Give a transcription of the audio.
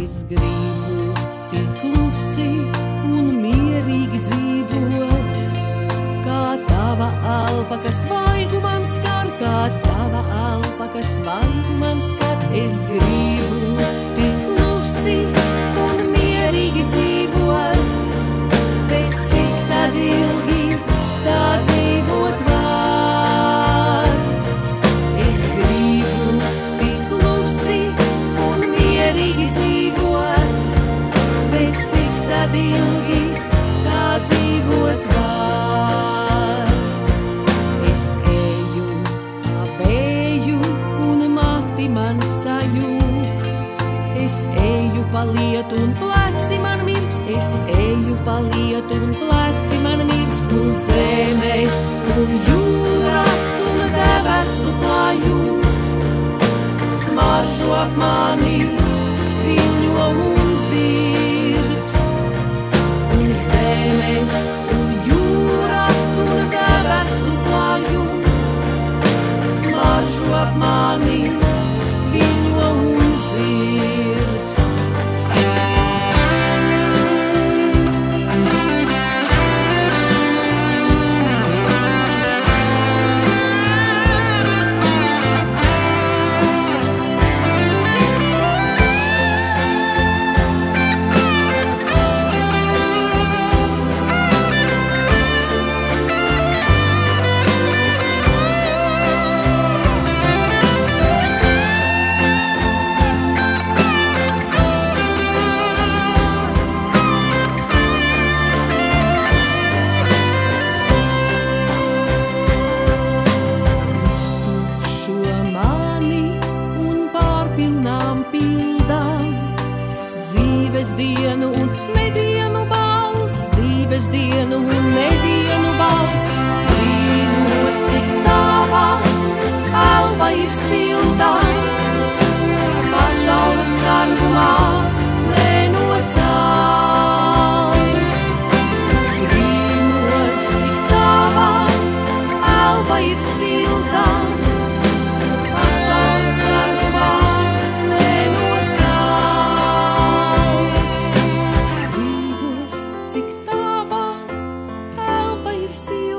Es gribu tik klusi un mierīgi dzīvot, kā tava elpa, kas svaigu man skar, kā tava elpa, kas svaigu man skar. Es gribu tik klusi un mierīgi dzīvot, bet cik tad ilgi tā dzīvot var? Es gribu tik klusi un mierīgi dzīvot, bet cik tad ilgi tā dzīvot var? Es eju ap eju un mati man sajūg, es eju pa lietu un pleci man mirkst, es eju pa lietu un pleci man mirkst. Un zemes un jūras un debesu klājums smaržo ap mani, viļņo un zirkst. Un zemes un jūras un debesu klājums smaržo ap mani, viļņo un zirkst. Dzīves dienu un nedienu balss, dzīves dienu un nedienu balss. Brīnos, cik tava elpa ir silta, pasaules skarbumā nenosāst. Brīnos, cik tava elpa ir silta, pasaules skarbumā nenosāst. Cik tava elpa ir silta,